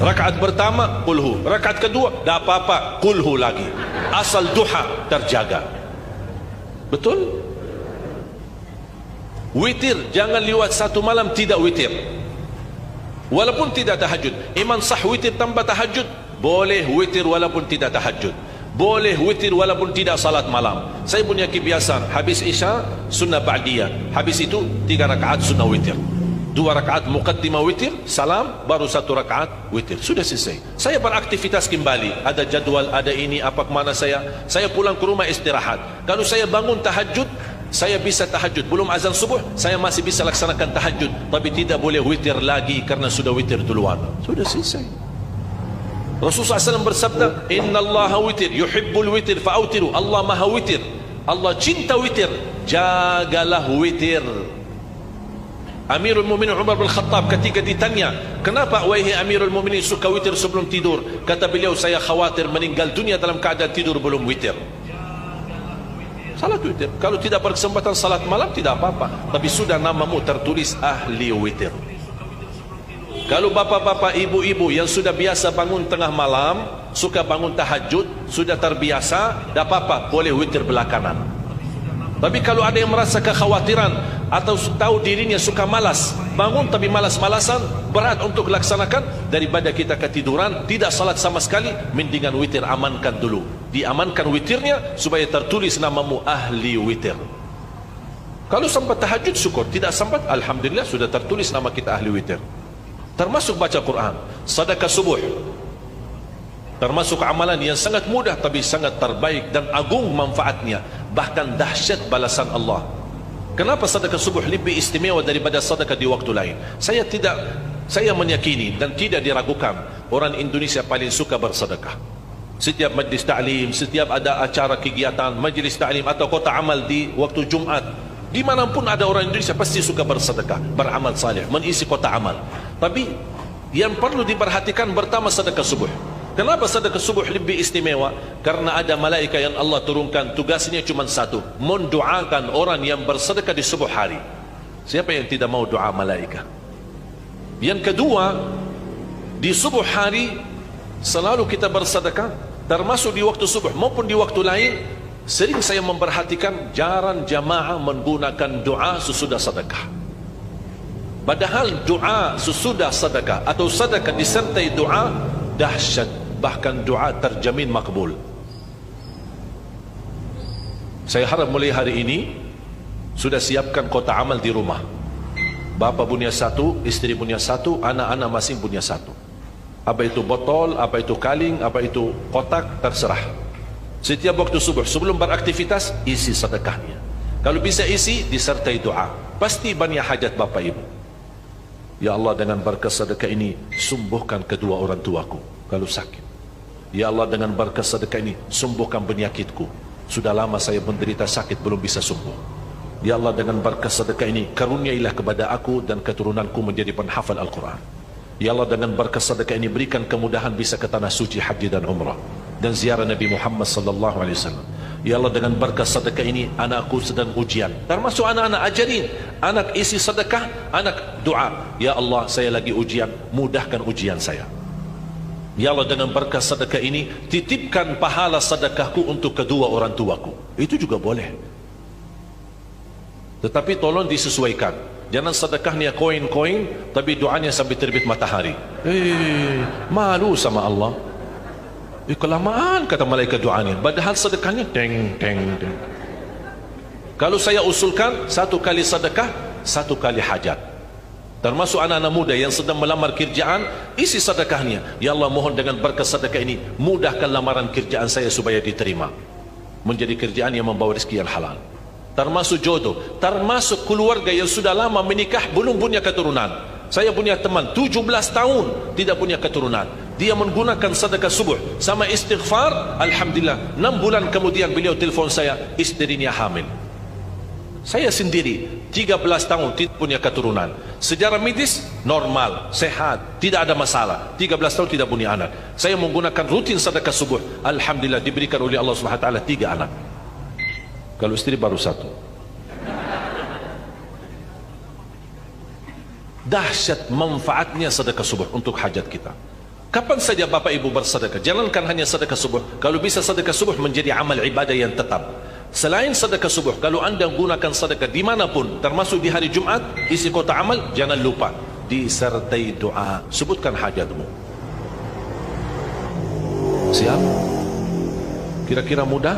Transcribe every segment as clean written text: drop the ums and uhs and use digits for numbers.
Rakaat pertama kulhu, rakaat kedua dah apa-apa kulhu lagi, asal duha terjaga. Betul? Witir jangan lewat satu malam tidak witir, walaupun tidak tahajud. Iman sah witir tanpa tahajud? Boleh witir walaupun tidak tahajud, boleh witir walaupun tidak salat malam. Saya punya kebiasaan, habis isya sunnah ba'diyah, habis itu 3 rakaat sunnah witir, 2 rakaat muqaddimah witir, salam, baru 1 rakaat witir, sudah selesai. Saya beraktivitas kembali, ada jadual, ada ini, apa kemana saya pulang ke rumah istirahat. Kalau saya bangun tahajud, saya bisa tahajud, belum azan subuh saya masih bisa laksanakan tahajud, tapi tidak boleh witir lagi karena sudah witir duluan, sudah selesai. Rasulullah SAW bersabda, Inna Allah witir, yuhibbul witir fa'autiru. Allah maha witir, Allah cinta witir, jagalah witir. Amirul Mu'minin Umar bin Khattab ketika ditanya, kenapa wahai Amirul Mu'minin suka witir sebelum tidur? Kata beliau, saya khawatir meninggal dunia dalam keadaan tidur belum witir. Salat witir, kalau tidak berkesempatan salat malam tidak apa-apa, tapi sudah namamu tertulis ahli witir. Kalau bapak-bapak, ibu-ibu yang sudah biasa bangun tengah malam, suka bangun tahajud, sudah terbiasa, tidak apa-apa, boleh witir belakangan. Tapi kalau ada yang merasa kekhawatiran atau tahu dirinya suka malas, bangun tapi malas-malasan, berat untuk laksanakan, daripada kita ketiduran tidak salat sama sekali, mendingan witir amankan dulu, diamankan witirnya supaya tertulis namamu ahli witir. Kalau sempat tahajud syukur, tidak sempat alhamdulillah sudah tertulis nama kita ahli witir. Termasuk baca Quran, sedekah subuh, termasuk amalan yang sangat mudah tapi sangat terbaik dan agung manfaatnya, bahkan dahsyat balasan Allah. Kenapa sedekah subuh lebih istimewa daripada sedekah di waktu lain? Saya meyakini dan tidak diragukan, orang Indonesia paling suka bersedekah. Setiap majlis ta'lim, setiap ada acara kegiatan majlis ta'lim atau kota amal di waktu Jumat, dimanapun ada orang Indonesia pasti suka bersedekah, beramal saleh, mengisi kota amal. Tapi yang perlu diperhatikan pertama sedekah subuh. Kenapa sedekah subuh lebih istimewa? Karena ada malaikat yang Allah turunkan, tugasnya cuma satu, mendoakan orang yang bersedekah di subuh hari. Siapa yang tidak mau doa malaikat? Yang kedua, di subuh hari selalu kita bersedekah, termasuk di waktu subuh maupun di waktu lain. Sering saya memperhatikan jarang jamaah menggunakan doa sesudah sedekah. Padahal doa sesudah sedekah atau sedekah disertai doa dahsyat, bahkan doa terjamin makbul. Saya harap mulai hari ini sudah siapkan kota amal di rumah. Bapa punya 1, istri punya 1, anak-anak masing punya 1. Apa itu botol, apa itu kaling, apa itu kotak, terserah. Setiap waktu subuh sebelum beraktivitas isi sedekahnya. Kalau bisa isi disertai doa, pasti banyak hajat bapak ibu. Ya Allah, dengan berkat sedekah ini sembuhkan kedua orang tuaku kalau sakit. Ya Allah, dengan berkat sedekah ini sembuhkan penyakitku, sudah lama saya menderita sakit belum bisa sembuh. Ya Allah, dengan berkat sedekah ini karuniailah kepada aku dan keturunanku menjadi penghafal Al-Quran. Ya Allah, dengan berkat sedekah ini berikan kemudahan bisa ke tanah suci haji dan umrah dan ziarah Nabi Muhammad sallallahu alaihi wasallam. Ya Allah, dengan berkat sedekah ini anakku sedang ujian, termasuk anak-anak, ajarin anak isi sedekah, anak doa, ya Allah saya lagi ujian, mudahkan ujian saya. Ya Allah, dengan berkat sedekah ini titipkan pahala sedekahku untuk kedua orang tuaku. Itu juga boleh, tetapi tolong disesuaikan. Jangan sedekahnya koin-koin tapi doanya sampai terbit matahari. Malu sama Allah. Kelamaan kata malaikat doanya, padahal sedekahnya teng teng teng. Kalau saya usulkan 1 kali sedekah 1 kali hajat. Termasuk anak-anak muda yang sedang melamar kerjaan, isi sedekahnya, ya Allah mohon dengan berkat sedekah ini mudahkan lamaran kerjaan saya supaya diterima, menjadi kerjaan yang membawa rezeki yang halal. Termasuk jodoh, termasuk keluarga yang sudah lama menikah belum punya keturunan. Saya punya teman 17 tahun tidak punya keturunan, dia menggunakan sedekah subuh sama istighfar, alhamdulillah 6 bulan kemudian beliau telefon saya, istrinya hamil. Saya sendiri 13 tahun tidak punya keturunan, secara medis normal, sehat, tidak ada masalah, 13 tahun tidak punya anak. Saya menggunakan rutin sedekah subuh, alhamdulillah diberikan oleh Allah Subhanahu wa taala 3 anak. Kalau istri baru 1. Dahsyat manfaatnya sedekah subuh untuk hajat kita. Kapan saja Bapak Ibu bersedekah, jangankan hanya sedekah subuh. Kalau bisa sedekah subuh menjadi amal ibadah yang tetap. Selain sedekah subuh, kalau anda gunakan sedekah dimanapun, termasuk di hari Jumat, isi kota amal, jangan lupa disertai doa. Sebutkan hajatmu. Siap? Kira-kira mudah?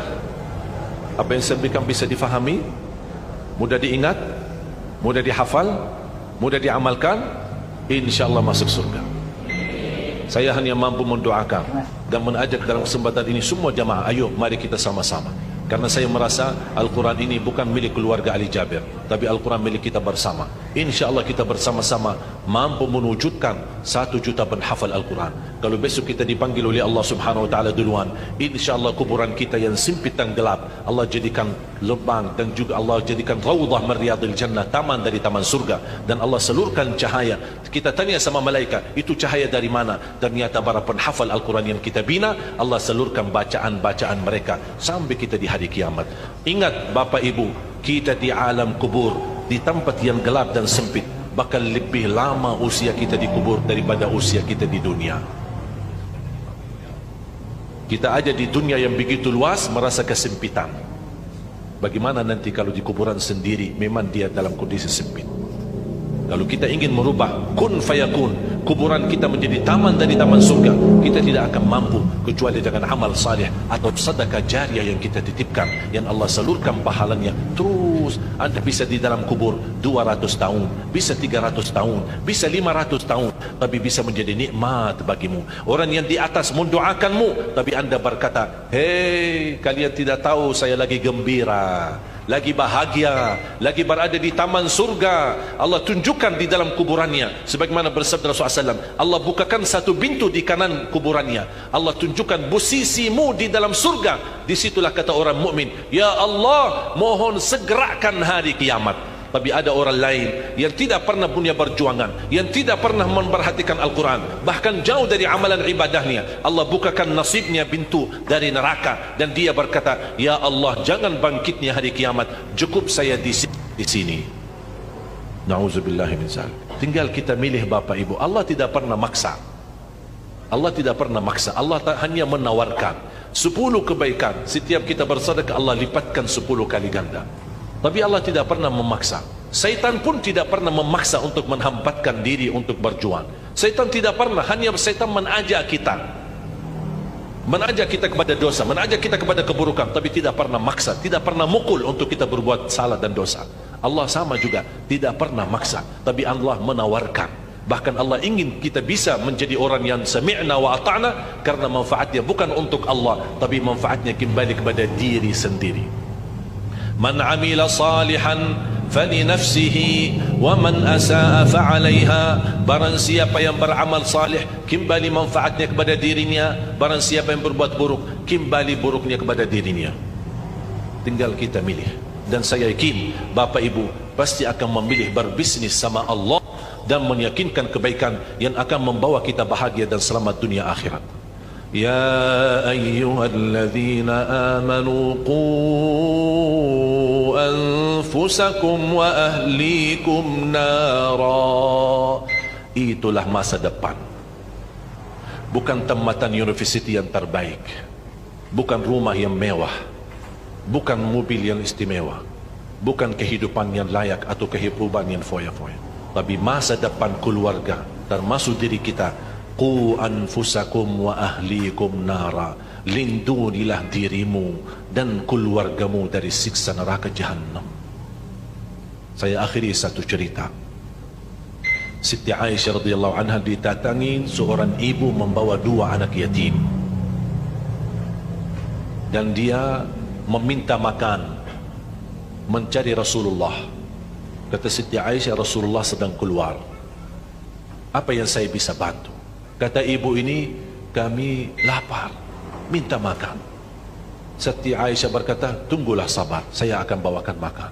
Apa yang saya berikan bisa difahami? Mudah diingat? Mudah dihafal? Mudah diamalkan? InsyaAllah masuk surga. Saya hanya mampu mendoakan dan mengajak dalam kesempatan ini semua jamaah, ayo mari kita sama-sama. Karena saya merasa Al-Quran ini bukan milik keluarga Ali Jabir, tapi Al-Quran milik kita bersama. InsyaAllah kita bersama-sama mampu mewujudkan 1 juta penghafal Al-Quran. Kalau besok kita dipanggil oleh Allah Subhanahu Wa Taala duluan, InsyaAllah kuburan kita yang sempit dan gelap Allah jadikan lubang, dan juga Allah jadikan raudhah min riyadil jannah, taman dari taman surga. Dan Allah salurkan cahaya. Kita tanya sama malaikat, itu cahaya dari mana? Ternyata para penghafal Al-Quran yang kita bina, Allah salurkan bacaan-bacaan mereka sampai kita di hari kiamat. Ingat Bapak Ibu, kita di alam kubur, di tempat yang gelap dan sempit, bakal lebih lama usia kita di kubur daripada usia kita di dunia. Kita aja di dunia yang begitu luas merasa kesempitan. Bagaimana nanti kalau di kuburan sendiri memang dia dalam kondisi sempit. Kalau kita ingin merubah kun fayakun, kuburan kita menjadi taman dari taman surga, kita tidak akan mampu kecuali dengan amal saleh atau sedekah jariah yang kita titipkan, yang Allah salurkan pahalanya terus. Anda bisa di dalam kubur 200 tahun, bisa 300 tahun, bisa 500 tahun, tapi bisa menjadi nikmat bagimu. Orang yang di atas mendoakanmu, tapi Anda berkata, hei, kalian tidak tahu saya lagi gembira, lagi bahagia, lagi berada di taman surga. Allah tunjukkan di dalam kuburannya, sebagaimana bersabda Rasulullah SAW, Allah bukakan satu pintu di kanan kuburannya, Allah tunjukkan posisimu di dalam surga. Disitulah kata orang mukmin, ya Allah, mohon segerakan hari kiamat. Tapi ada orang lain yang tidak pernah punya perjuangan, yang tidak pernah memperhatikan Al-Quran, bahkan jauh dari amalan ibadahnya. Allah bukakan nasibnya pintu dari neraka, dan dia berkata, ya Allah, jangan bangkitnya hari kiamat, cukup saya di sini. Na'udzubillahi min dzalik. Tinggal kita milih Bapak Ibu. Allah tidak pernah maksa. Allah tidak pernah maksa. Allah hanya menawarkan 10 kebaikan. Setiap kita bersedekah, Allah lipatkan 10 kali ganda. Tapi Allah tidak pernah memaksa. Syaitan pun tidak pernah memaksa untuk menghambatkan diri untuk berjuang. Syaitan tidak pernah, hanya syaitan mengajak kita kepada dosa, mengajak kita kepada keburukan, tapi tidak pernah maksa, tidak pernah mukul untuk kita berbuat salah dan dosa. Allah sama juga, tidak pernah maksa, tapi Allah menawarkan. Bahkan Allah ingin kita bisa menjadi orang yang sami'na wa ata'na, karena manfaatnya bukan untuk Allah, tapi manfaatnya kembali kepada diri sendiri. Man amila salihan falinafsihi wa man asaa fa'alaiha. Barang siapa yang beramal salih, kembali manfaatnya kepada dirinya. Barang siapa yang berbuat buruk, kembali buruknya kepada dirinya. Tinggal kita milih. Dan saya yakin Bapak Ibu pasti akan memilih berbisnis sama Allah dan meyakinkan kebaikan yang akan membawa kita bahagia dan selamat dunia akhirat. Ya ayyuhalladzina amanu qu anfusakum wa ahlikum nara. Itulah masa depan. Bukan tempatan university yang terbaik, bukan rumah yang mewah, bukan mobil yang istimewa, bukan kehidupan yang layak atau kehidupan yang foya-foya, tapi masa depan keluarga, termasuk diri kita. Qu anfusakum wa ahlikum nara. Lindungilah dirimu dan keluargamu dari siksa neraka Jahannam. Saya akhiri satu cerita. Siti Aisyah radhiyallahu anha didatangi seorang ibu membawa 2 anak yatim, dan dia meminta makan, mencari Rasulullah. Kata Siti Aisyah, Rasulullah sedang keluar, apa yang saya bisa bantu? Kata ibu ini, kami lapar, minta makan. Siti Aisyah berkata, tunggulah sabar, saya akan bawakan makan.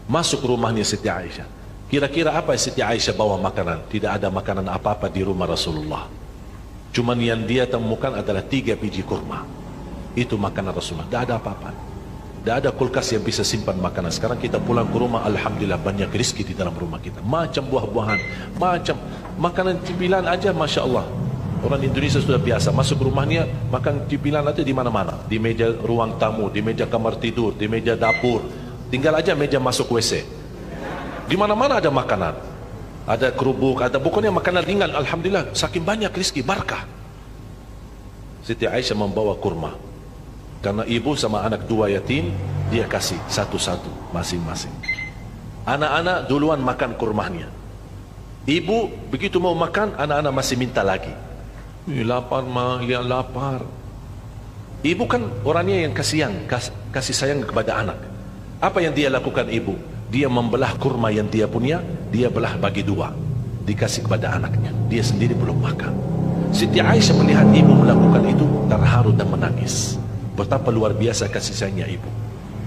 Masuk rumahnya Siti Aisyah. Kira-kira apa Siti Aisyah bawa makanan? Tidak ada makanan apa-apa di rumah Rasulullah. Cuman yang dia temukan adalah 3 biji kurma. Itu makanan Rasulullah, tidak ada apa-apa. Tidak ada kulkas yang bisa simpan makanan. Sekarang kita pulang ke rumah, alhamdulillah banyak rezeki di dalam rumah kita. Macam buah-buahan, macam makanan cemilan aja, Masya Allah. Orang Indonesia sudah biasa masuk rumahnya makan cemilan aja di mana-mana, di meja ruang tamu, di meja kamar tidur, di meja dapur, tinggal aja meja masuk WC. Di mana-mana ada makanan, ada kerupuk, ada pokoknya makanan ringan. Alhamdulillah, saking banyak rezeki berkah. Siti Aisyah membawa kurma karena ibu sama anak dua yatim, dia kasih satu-satu masing-masing. Anak-anak duluan makan kurmanya. Ibu begitu mau makan, anak-anak masih minta lagi. Lapar mah, ya lapar. Ibu kan orangnya yang kasih sayang kepada anak. Apa yang dia lakukan ibu? Dia membelah kurma yang dia punya, dia belah bagi dua, dikasih kepada anaknya. Dia sendiri belum makan. Siti Aisyah melihat ibu melakukan itu, terharu dan menangis. Betapa luar biasa kasih sayangnya ibu.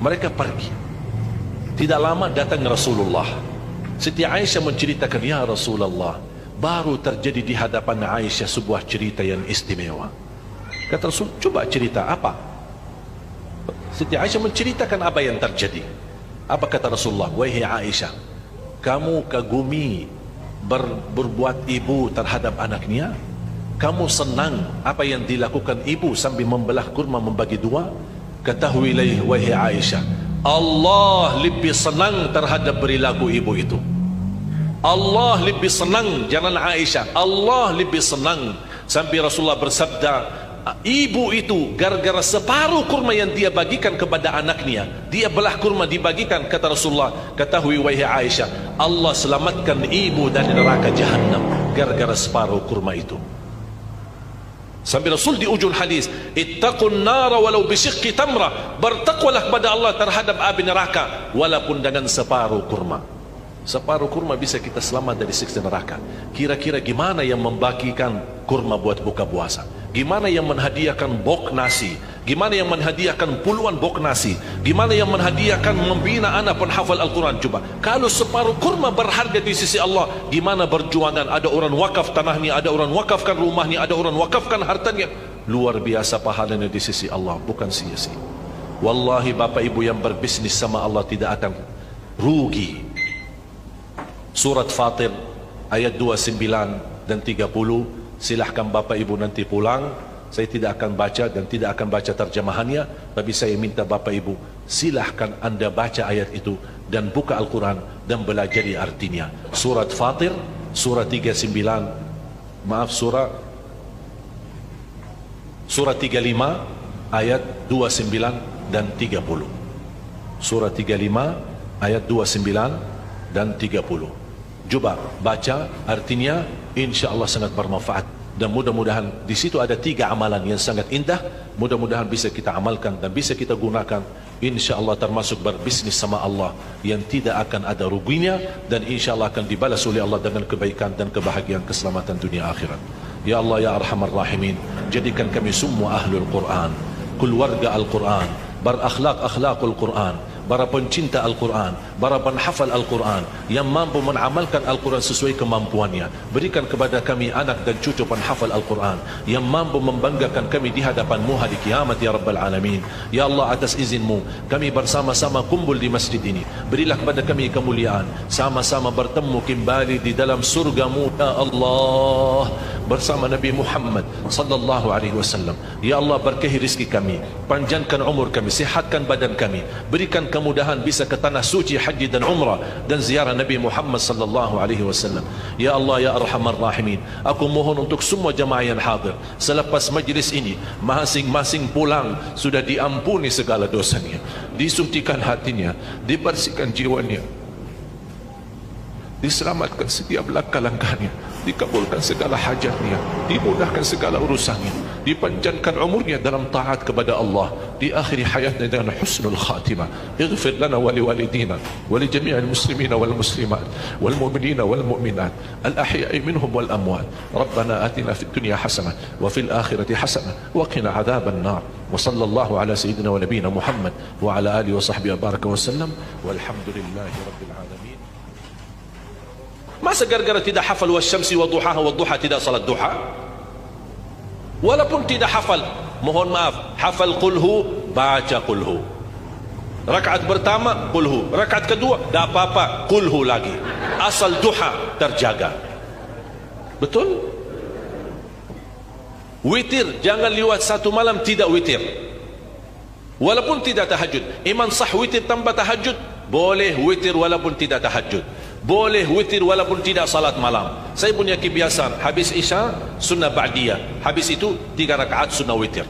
Mereka pergi. Tidak lama datang Rasulullah. Siti Aisyah menceritakan, ya Rasulullah, baru terjadi di hadapan Aisyah sebuah cerita yang istimewa. Kata Rasul, coba cerita apa? Siti Aisyah menceritakan apa yang terjadi. Apa kata Rasulullah? Wahai Aisyah, kamu kagumi berbuat ibu terhadap anaknya? Kamu senang apa yang dilakukan ibu sambil membelah kurma membagi dua? Ketahuilah wahai Aisyah, Allah lebih senang terhadap perilaku ibu itu. Allah lebih senang, jangan Aisyah, Allah lebih senang. Sampai Rasulullah bersabda, ibu itu gara-gara separuh kurma yang dia bagikan kepada anaknya, dia belah kurma dibagikan, kata Rasulullah, ketahui wahai Aisyah, Allah selamatkan ibu dari neraka Jahannam gara-gara separuh kurma itu. Sampai Rasul di ujung hadis, ittaqun nara walau bisyiqqi tamrah, bertakwalah kepada Allah terhadap api neraka walaupun dengan separuh kurma. Separuh kurma bisa kita selamat dari siksa neraka. Kira-kira gimana yang membagikan kurma buat buka puasa? Gimana yang menghadiahkan bok nasi? Gimana yang menghadiahkan puluhan bok nasi? Gimana yang menghadiahkan membina anak penghafal Al-Quran? Coba, kalau separuh kurma berharga di sisi Allah, gimana berjuangan? Ada orang wakaf tanahnya, ada orang wakafkan rumahnya, ada orang wakafkan hartanya. Luar biasa pahalanya di sisi Allah, bukan sia-sia. Wallahi bapak ibu yang berbisnis sama Allah tidak akan rugi. Surat Fatir ayat 29 dan 30, silahkan bapak ibu nanti pulang. Saya tidak akan baca dan tidak akan baca terjemahannya, tapi saya minta bapak ibu silahkan anda baca ayat itu dan buka Al-Quran dan belajari artinya. Surat Fatir surah 35 ayat 29 dan 30. Surah 35 ayat 29 dan 30. Coba baca artinya, insya Allah sangat bermanfaat. Dan mudah-mudahan di situ ada 3 amalan yang sangat indah. Mudah-mudahan bisa kita amalkan dan bisa kita gunakan. Insya Allah termasuk berbisnis sama Allah yang tidak akan ada ruginya, dan insya Allah akan dibalas oleh Allah dengan kebaikan dan kebahagiaan keselamatan dunia akhirat. Ya Allah ya Arhamar Rahimin, jadikan kami semua ahlul Quran, keluarga Al-Quran, berakhlak-akhlakul Quran, para pencinta Al-Quran, para penghafal Al-Quran yang mampu mengamalkan Al-Quran sesuai kemampuannya. Berikan kepada kami anak dan cucu penghafal Al-Quran yang mampu membanggakan kami di hadapan-Mu hari kiamat ya Rabbal Alamin. Ya Allah, atas izin-Mu kami bersama-sama kumpul di masjid ini. Berilah kepada kami kemuliaan, sama-sama bertemu kembali di dalam surga-Mu ya Allah bersama Nabi Muhammad sallallahu alaihi wasallam. Ya Allah, berkahi rezeki kami, panjangkan umur kami, sihatkan badan kami, berikan kemudahan bisa ke tanah suci haji dan umrah dan ziarah Nabi Muhammad sallallahu alaihi wasallam. Ya Allah ya Arhamar Rahimin, aku mohon untuk semua jemaah yang hadir, selepas majlis ini masing-masing pulang sudah diampuni segala dosanya, disucikan hatinya, dibersihkan jiwanya, diselamatkan setiap langkah-langkahnya, dikabulkan segala hajatnya, dimudahkan segala urusannya, dipanjangkan umurnya dalam taat kepada Allah, di akhir hayatnya dengan husnul khatimah. Ighfir lana wa liwalidina wa li jami'il muslimina wal muslimat wal mu'minina wal mu'minat al ahya'i minhum wal amwat. Rabbana atina fid dunya hasanah wa fil akhirati hasanah wa qina adzaban nar. Wa sallallahu ala sayyidina wa nabiyina Muhammad wa ala alihi wa sahbihi baraka wa sallam walhamdulillahi rabbil alamin. Masa gara-gara tidak hafal wasyamsi wa duhaha wa duha tidak salat duha? Walaupun tidak hafal, mohon maaf, hafal qulhu, baca qulhu. Rakaat pertama qulhu, rakaat kedua tak apa-apa, qulhu lagi. Asal duha terjaga. Betul? Witir, jangan lewat satu malam tidak witir. Walaupun tidak tahajud. Iman sah witir tanpa tahajud? Boleh witir walaupun tidak tahajud. Boleh witir walaupun tidak salat malam. Saya punya kebiasaan, habis isya sunnah ba'diyah, habis itu 3 rakaat sunnah witir,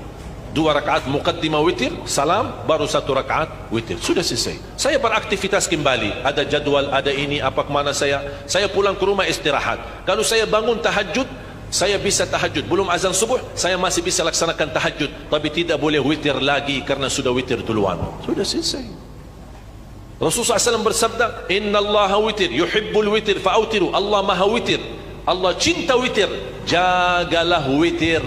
2 rakaat muqaddimah witir, salam, baru 1 rakaat witir, sudah selesai. Saya beraktivitas kembali, ada jadwal, ada ini, apa kemana saya pulang ke rumah istirahat. Kalau saya bangun tahajud, saya bisa tahajud, belum azan subuh saya masih bisa laksanakan tahajud, tapi tidak boleh witir lagi karena sudah witir duluan, sudah selesai. Rasulullah SAW bersabda, Inna Allah witir, yuhibbul witir, fa'autiru. Allah maha witir, Allah cinta witir, jagalah witir.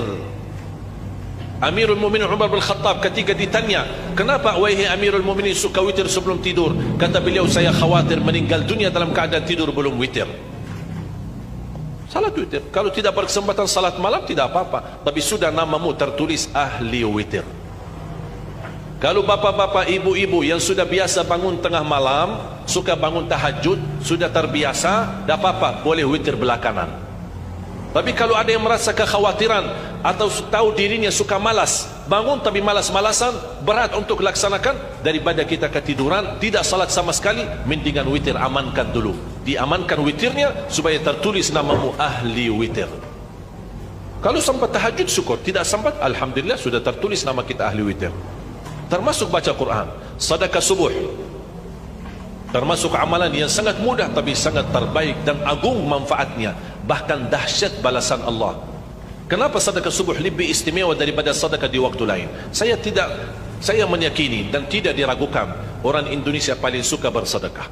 Amirul Mu'minin Umar bin Khattab ketika ditanya, kenapa wahai Amirul Mu'minin suka witir sebelum tidur? Kata beliau, saya khawatir meninggal dunia dalam keadaan tidur belum witir. Salat witir, kalau tidak berkesempatan salat malam tidak apa-apa, tapi sudah namamu tertulis ahli witir. Kalau bapak-bapak, ibu-ibu yang sudah biasa bangun tengah malam, suka bangun tahajud, sudah terbiasa, tidak apa-apa, boleh witir belakangan. Tapi kalau ada yang merasa kekhawatiran atau tahu dirinya suka malas, bangun tapi malas-malasan, berat untuk laksanakan, daripada kita ketiduran, tidak salat sama sekali, mendingan witir amankan dulu. Diamankan witirnya supaya tertulis namamu ahli witir. Kalau sempat tahajud syukur, tidak sempat, alhamdulillah sudah tertulis nama kita ahli witir. Termasuk baca Quran, sedekah subuh, termasuk amalan yang sangat mudah tapi sangat terbaik dan agung manfaatnya, bahkan dahsyat balasan Allah. Kenapa sedekah subuh lebih istimewa daripada sedekah di waktu lain? Saya meyakini dan tidak diragukan, orang Indonesia paling suka bersedekah.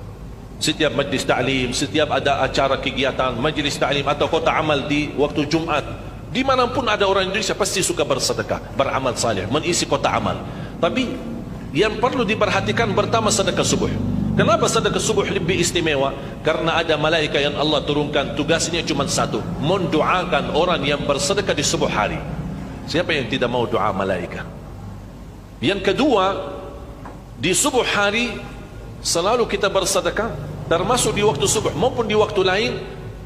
Setiap majlis ta'lim, setiap ada acara kegiatan majlis ta'lim atau kota amal di waktu Jumat, dimanapun ada orang Indonesia pasti suka bersedekah, beramal saleh, mengisi kota amal. Tapi yang perlu diperhatikan pertama sedekah subuh. Kenapa sedekah subuh lebih istimewa? Karena ada malaikat yang Allah turunkan, tugasnya cuma satu, mendoakan orang yang bersedekah di subuh hari. Siapa yang tidak mau doa malaikat? Yang kedua, di subuh hari selalu kita bersedekah, termasuk di waktu subuh maupun di waktu lain.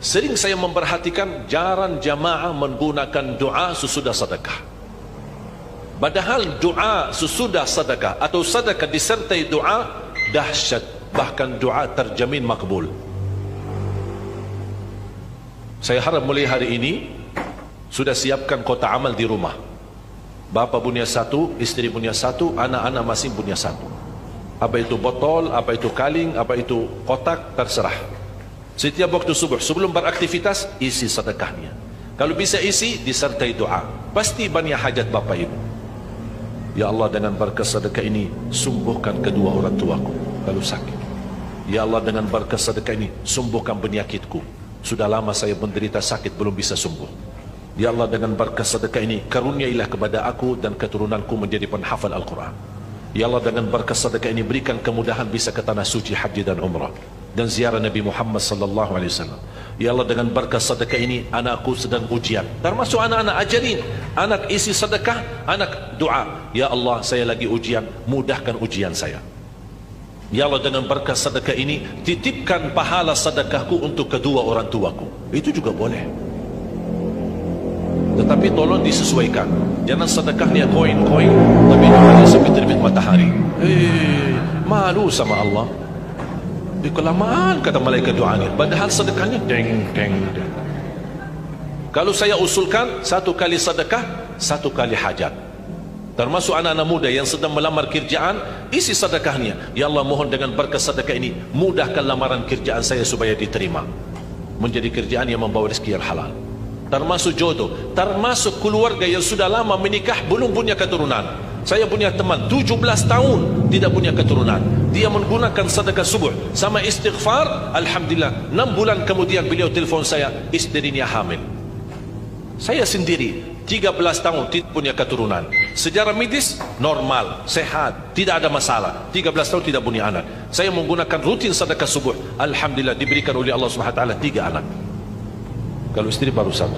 Sering saya memperhatikan jarang jamaah menggunakan doa sesudah sedekah. Padahal doa sesudah sedekah atau sedekah disertai doa dahsyat, bahkan doa terjamin makbul. Saya harap mulai hari ini sudah siapkan kotak amal di rumah. Bapa punya satu, istri punya satu, anak-anak masing punya satu. Apa itu botol, apa itu kaling, apa itu kotak, terserah. Setiap waktu subuh sebelum beraktivitas isi sedekahnya. Kalau bisa isi disertai doa, pasti banyak hajat bapak ibu. Ya Allah, dengan berkat sedekah ini sembuhkan kedua orang tuaku kalau sakit. Ya Allah, dengan berkat sedekah ini sembuhkan penyakitku, sudah lama saya menderita sakit belum bisa sembuh. Ya Allah, dengan berkat sedekah ini karuniailah kepada aku dan keturunanku menjadi penghafal Al-Quran. Ya Allah, dengan berkat sedekah ini berikan kemudahan bisa ke tanah suci haji dan umrah dan ziarah Nabi Muhammad sallallahu alaihi wasallam. Ya Allah, dengan berkat sedekah ini anakku sedang ujian, termasuk anak-anak, ajarin anak isi sedekah, anak doa, ya Allah saya lagi ujian, mudahkan ujian saya. Ya Allah, dengan berkat sedekah ini titipkan pahala sedekahku untuk kedua orang tuaku, itu juga boleh. Tetapi tolong disesuaikan, jangan sedekahnya koin-koin tapi doanya sampai terbit matahari. Malu sama Allah. Kelamaan kata malaikat doanya, padahal sedekahnya deng deng deng. Kalau saya usulkan 1 kali sedekah 1 kali hajat. Termasuk anak-anak muda yang sedang melamar kerjaan, isi sedekahnya, ya Allah mohon dengan berkat sedekah ini mudahkan lamaran kerjaan saya supaya diterima, menjadi kerjaan yang membawa rezeki yang halal. Termasuk jodoh, termasuk keluarga yang sudah lama menikah belum punya keturunan. Saya punya teman 17 tahun tidak punya keturunan, dia menggunakan sedekah subuh sama istighfar, alhamdulillah 6 bulan kemudian beliau telefon saya, istrinya hamil. Saya sendiri 13 tahun tidak punya keturunan, secara medis normal, sehat, tidak ada masalah, 13 tahun tidak punya anak. Saya menggunakan rutin sedekah subuh, alhamdulillah diberikan oleh Allah Subhanahu wa taala 3 anak. Kalau istri baru 1.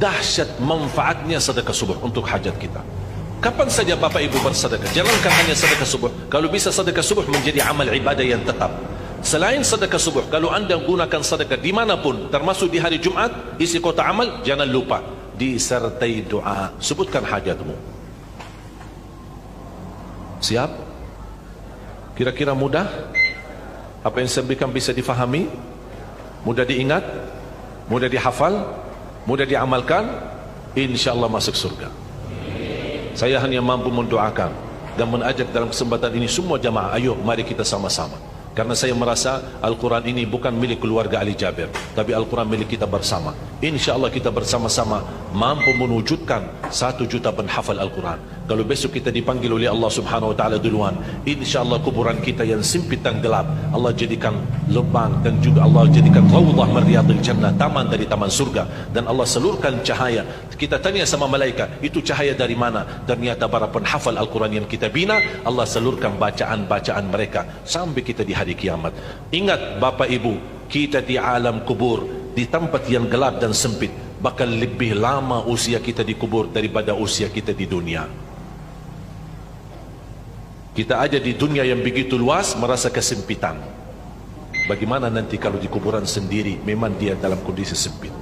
Dahsyat manfaatnya sedekah subuh untuk hajat kita. Kapan saja bapak ibu bersedekah, jangankan hanya sedekah subuh, kalau bisa sedekah subuh menjadi amal ibadah yang tetap. Selain sedekah subuh, kalau anda gunakan sedekah dimanapun, termasuk di hari Jumat, isi kotak amal, jangan lupa disertai doa. Sebutkan hajatmu. Siap? Kira-kira mudah? Apa yang saya berikan bisa difahami? Mudah diingat? Mudah dihafal? Mudah diamalkan? InsyaAllah masuk surga. Saya hanya mampu mendoakan dan mengajak dalam kesempatan ini semua jamaah, ayo mari kita sama-sama. Karena saya merasa Al-Quran ini bukan milik keluarga Ali Jabir, tapi Al-Quran milik kita bersama. InsyaAllah kita bersama-sama mampu mewujudkan 1 juta penghafal Al-Quran. Kalau besok kita dipanggil oleh Allah Subhanahu Wa Taala duluan, InsyaAllah kuburan kita yang sempit dan gelap Allah jadikan lubang, dan juga Allah jadikan Raudhah min Riyadil Jannah, taman dari taman surga. Dan Allah salurkan cahaya. Kita tanya sama malaikat, itu cahaya dari mana? Ternyata para penghafal Al-Quran yang kita bina, Allah salurkan bacaan-bacaan mereka sampai kita di hari kiamat. Ingat Bapak Ibu, kita di alam kubur, di tempat yang gelap dan sempit, bakal lebih lama usia kita di kubur daripada usia kita di dunia. Kita aja di dunia yang begitu luas merasa kesempitan. Bagaimana nanti kalau di kuburan sendiri memang dia dalam kondisi sempit.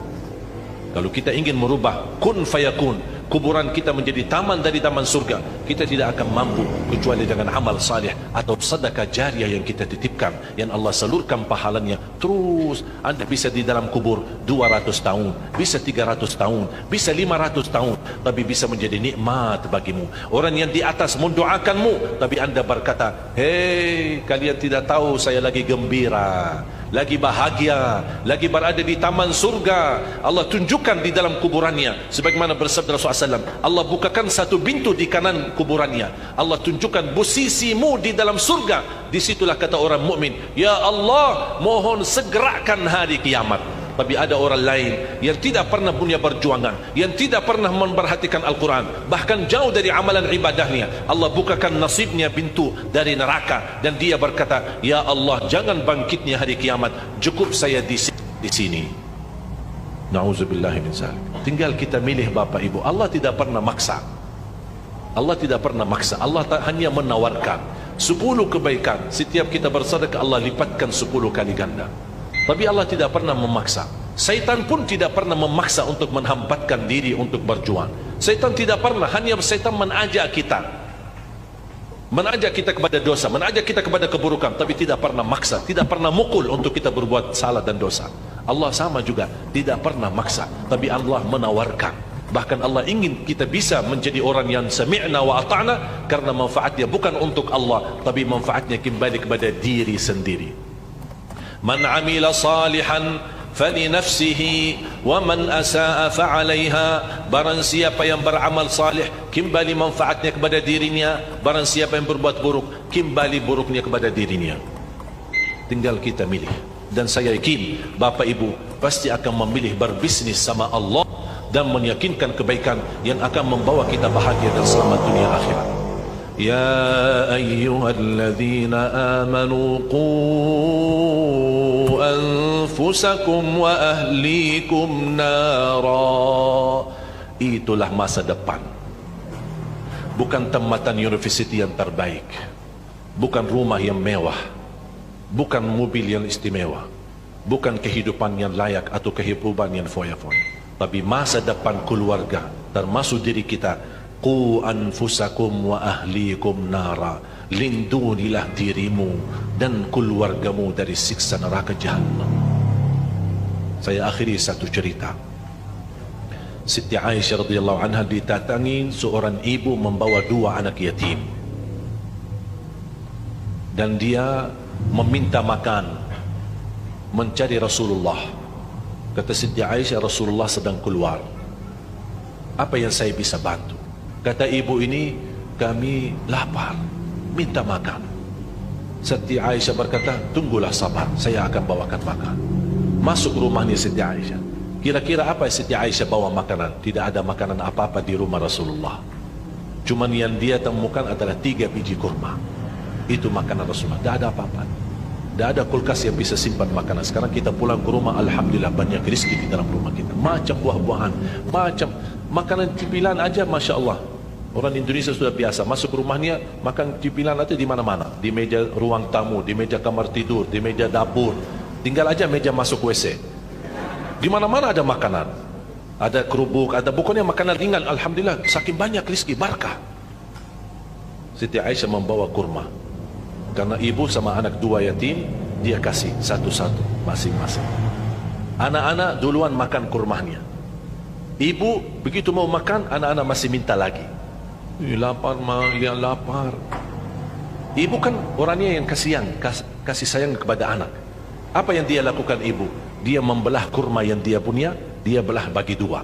Kalau kita ingin merubah kun fayakun, kuburan kita menjadi taman dari taman surga, kita tidak akan mampu kecuali dengan amal salih atau sedekah jariah yang kita titipkan, yang Allah salurkan pahalanya terus. Anda bisa di dalam kubur 200 tahun, bisa 300 tahun, bisa 500 tahun, tapi bisa menjadi nikmat bagimu. Orang yang di atas mendoakanmu, tapi Anda berkata, hei, kalian tidak tahu saya lagi gembira, lagi bahagia, lagi berada di taman surga. Allah tunjukkan di dalam kuburannya, sebagaimana bersabda Rasulullah SAW, Allah bukakan satu pintu di kanan kuburannya, Allah tunjukkan posisimu di dalam surga. Disitulah kata orang mukmin, ya Allah, mohon segerakan hari kiamat. Tapi ada orang lain yang tidak pernah punya perjuangan, yang tidak pernah memperhatikan Al-Quran, bahkan jauh dari amalan ibadahnya. Allah bukakan nasibnya pintu dari neraka, dan dia berkata, ya Allah, jangan bangkitnya hari kiamat, cukup saya di sini. Na'udzubillahi min zalik. Tinggal kita milih Bapak Ibu. Allah tidak pernah maksa. Allah tidak pernah maksa. Allah hanya menawarkan 10 kebaikan. Setiap kita bersedekah, Allah lipatkan 10 kali ganda. Tapi Allah tidak pernah memaksa. Syaitan pun tidak pernah memaksa untuk menghambatkan diri untuk berjuang. Syaitan tidak pernah, hanya syaitan mengajak kita kepada dosa, mengajak kita kepada keburukan, tapi tidak pernah maksa, tidak pernah mukul untuk kita berbuat salah dan dosa. Allah sama juga, tidak pernah maksa, tapi Allah menawarkan. Bahkan Allah ingin kita bisa menjadi orang yang sami'na wa ata'na, karena manfaatnya bukan untuk Allah, tapi manfaatnya kembali kepada diri sendiri. Man amila salihan falinafsihi wa man asaa fa'alaiha. Barang siapa yang beramal salih, kembali manfaatnya kepada dirinya. Barang siapa yang berbuat buruk, kembali buruknya kepada dirinya. Tinggal kita milih. Dan saya yakin Bapak Ibu pasti akan memilih berbisnis sama Allah dan meyakinkan kebaikan yang akan membawa kita bahagia dan selamat dunia akhirat. Ya ayyuhalladzina amanu qu anfusakum wa ahlikum nara. Itulah masa depan. Bukan tempatan universiti yang terbaik, bukan rumah yang mewah, bukan mobil yang istimewa, bukan kehidupan yang layak atau kehidupan yang foya-foya, tapi masa depan keluarga, termasuk diri kita. Qu anfusakum wa ahlikum nara. Lindungilah dirimu dan keluargamu dari siksa neraka Jahannam. Saya akhiri satu cerita. Siti Aisyah radhiyallahu anha didatangi seorang ibu membawa 2 anak yatim, dan dia meminta makan, mencari Rasulullah. Kata Siti Aisyah, Rasulullah sedang keluar, apa yang saya bisa bantu? Kata ibu ini, kami lapar, minta makan. Siti Aisyah berkata, tunggulah sabar, saya akan bawakan makan. Masuk rumahnya Siti Aisyah. Kira-kira apa Siti Aisyah bawa makanan? Tidak ada makanan apa-apa di rumah Rasulullah. Cuman yang dia temukan adalah 3 biji kurma. Itu makanan Rasulullah, tidak ada apa-apa. Tidak ada kulkas yang bisa simpan makanan. Sekarang kita pulang ke rumah, alhamdulillah banyak rezeki di dalam rumah kita. Macam buah-buahan, macam makanan cemilan aja, Masya Allah. Orang Indonesia sudah biasa masuk rumahnya makan cemilan itu di mana-mana, di meja ruang tamu, di meja kamar tidur, di meja dapur. Tinggal aja meja masuk WC. Di mana-mana ada makanan, ada kerupuk, ada pokoknya makanan ringan. Alhamdulillah, saking banyak rezeki berkah. Siti Aisyah membawa kurma karena ibu sama anak dua yatim, dia kasih satu-satu masing-masing. Anak-anak duluan makan kurmanya. Ibu begitu mau makan, anak-anak masih minta lagi. Lapar mah, dia lapar. Ibu kan orangnya yang kasih sayang kepada anak. Apa yang dia lakukan ibu? Dia membelah kurma yang dia punya, dia belah bagi dua,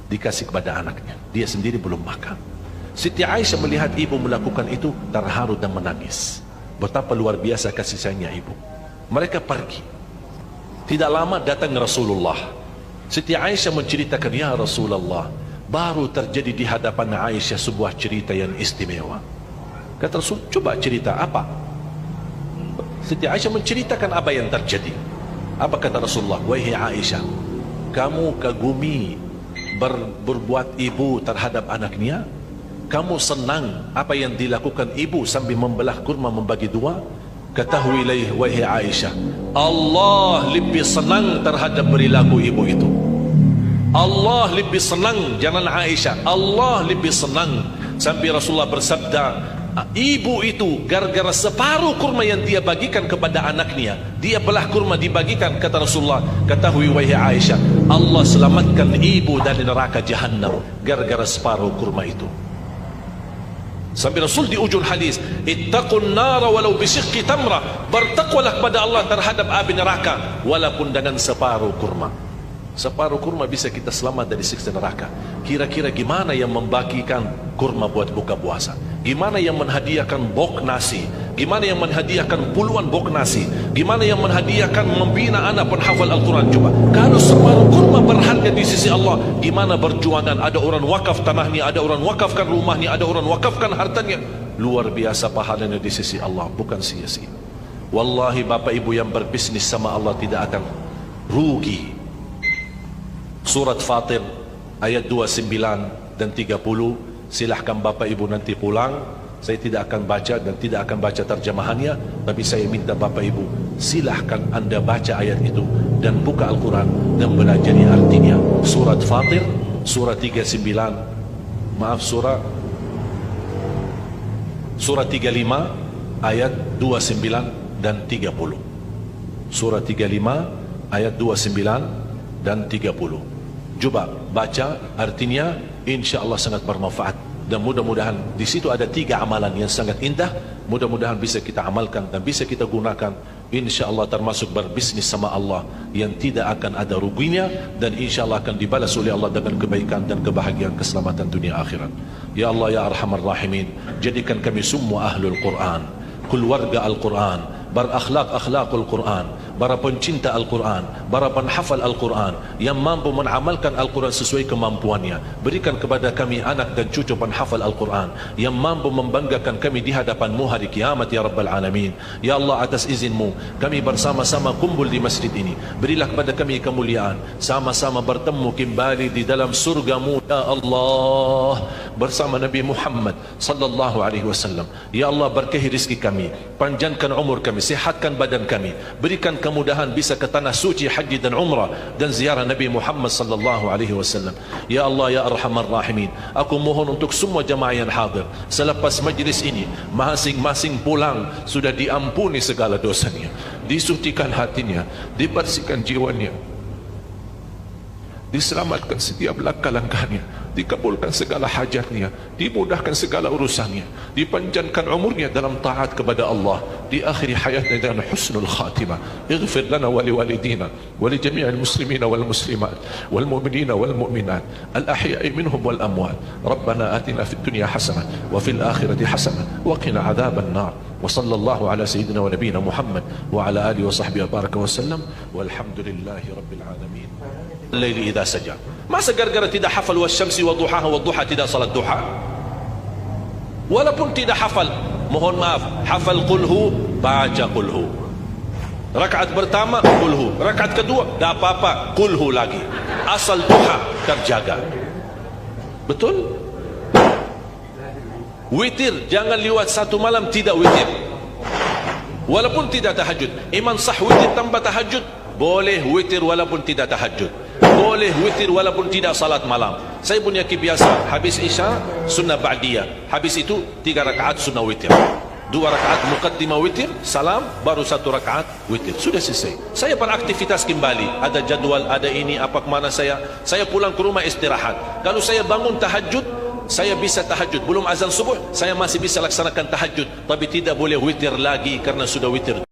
dikasih kepada anaknya. Dia sendiri belum makan. Siti Aisyah melihat ibu melakukan itu, terharu dan menangis. Betapa luar biasa kasih sayangnya ibu. Mereka pergi. Tidak lama datang Rasulullah. Siti Aisyah menceritakan, ya Rasulullah, baru terjadi di hadapan Aisyah sebuah cerita yang istimewa. Kata Rasul, coba cerita apa? Siti Aisyah menceritakan apa yang terjadi. Apa kata Rasulullah? Wahai Aisyah, kamu kagumi berbuat ibu terhadap anaknya? Kamu senang apa yang dilakukan ibu sambil membelah kurma membagi dua? Ketahuilah wahai Aisyah, Allah lebih senang terhadap perilaku ibu itu. Allah lebih senang, jangan Aisyah, Allah lebih senang. Sampai Rasulullah bersabda, ibu itu gara-gara separuh kurma yang dia bagikan kepada anaknya, dia belah kurma dibagikan, kata Rasulullah, ketahui wahai Aisyah, Allah selamatkan ibu dari neraka Jahannam gara-gara separuh kurma itu. Sampai Rasul di ujung hadis, ittaqun nara walau bisyiqqi tamrah, bertakwalah kepada Allah terhadap api neraka walaupun dengan separuh kurma. Separuh kurma bisa kita selamat dari siksa neraka. Kira-kira gimana yang membagikan kurma buat buka puasa? Gimana yang menghadiahkan bok nasi? Gimana yang menghadiahkan puluhan bok nasi? Gimana yang menghadiahkan membina anak penghafal Al-Quran? Coba, kalau separuh kurma berharga di sisi Allah, gimana berjuangan? Ada orang wakaf tanahnya, ada orang wakafkan rumahnya, ada orang wakafkan hartanya. Luar biasa pahalanya di sisi Allah, bukan sia-sia. Wallahi bapak ibu yang berbisnis sama Allah tidak akan rugi. Surat Fatir ayat 29 dan 30, silahkan bapak ibu nanti pulang. Saya tidak akan baca dan tidak akan baca terjemahannya, tapi saya minta bapak ibu silahkan anda baca ayat itu dan buka Al-Quran dan belajari artinya. Surat Fatir surat 39, maaf surat 35 ayat 29 dan 30. Surat 35 ayat 29 dan 30. Coba baca artinya, insya Allah sangat bermanfaat. Dan mudah-mudahan di situ ada 3 amalan yang sangat indah. Mudah-mudahan bisa kita amalkan dan bisa kita gunakan. Insya Allah termasuk berbisnis sama Allah yang tidak akan ada ruginya, dan insya Allah akan dibalas oleh Allah dengan kebaikan dan kebahagiaan keselamatan dunia akhirat. Ya Allah ya Arhamar Rahimin, jadikan kami semua ahlul Quran, keluarga Al-Quran, berakhlak-akhlakul Quran, para pencinta Al-Quran, para penghafal Al-Quran yang mampu mengamalkan Al-Quran sesuai kemampuannya. Berikan kepada kami anak dan cucu penghafal Al-Quran yang mampu membanggakan kami di hadapan-Mu hari kiamat ya Rabbal Alamin. Ya Allah, atas izin-Mu kami bersama-sama kumpul di masjid ini. Berilah kepada kami kemuliaan, sama-sama bertemu kembali di dalam surga-Mu ya Allah bersama Nabi Muhammad sallallahu alaihi wasallam. Ya Allah, berkahi rezeki kami, panjangkan umur kami, sihatkan badan kami, berikan kemudahan bisa ke tanah suci haji dan umrah dan ziarah Nabi Muhammad sallallahu alaihi wasallam. Ya Allah ya Arhamar Rahimin, aku mohon untuk semua jemaah yang hadir, selepas majlis ini masing-masing pulang sudah diampuni segala dosanya, disucikan hatinya, dibersihkan jiwanya, diselamatkan setiap langkah-langkahnya, dikabulkan segala hajatnya, dimudahkan segala urusannya, dipanjangkan umurnya dalam taat kepada Allah, di akhir hayatnya dengan husnul khatimah. Ighfir lana wa liwalidina wa li jami'il muslimina wal muslimat wal mu'minina wal mu'minat al ahya'i minhum wal amwat. Rabbana atina fid dunya hasanah wa fil akhirati hasanah wa qina adzaban nar. Wa sallallahu ala sayyidina wa nabiyina Muhammad wa ala alihi wa sahbihi baraka wa sallam walhamdulillahi rabbil alamin. Laili idza saja. Masa gara-gara tidak hafal wasyamsi wa duhaha wa duha tidak salat duha? Walaupun tidak hafal, mohon maaf, hafal qulhu, baca qulhu. Rakaat pertama qulhu, rakaat kedua tak apa-apa qulhu lagi. Asal duha terjaga. Betul? Witir, jangan lewat satu malam tidak witir. Walaupun tidak tahajud. Iman sah witir tanpa tahajud? Boleh witir walaupun tidak tahajud. Boleh witir walaupun tidak salat malam. Saya punya kebiasaan, habis Isya sunnah ba'diyah, habis itu 3 rakaat sunnah witir, 2 rakaat muqaddimah witir, salam, baru 1 rakaat witir, sudah selesai. Saya beraktivitas kembali, ada jadwal, ada ini, apa kemana saya pulang ke rumah istirahat. Kalau saya bangun tahajud, saya bisa tahajud, belum azan subuh saya masih bisa laksanakan tahajud, tapi tidak boleh witir lagi karena sudah witir.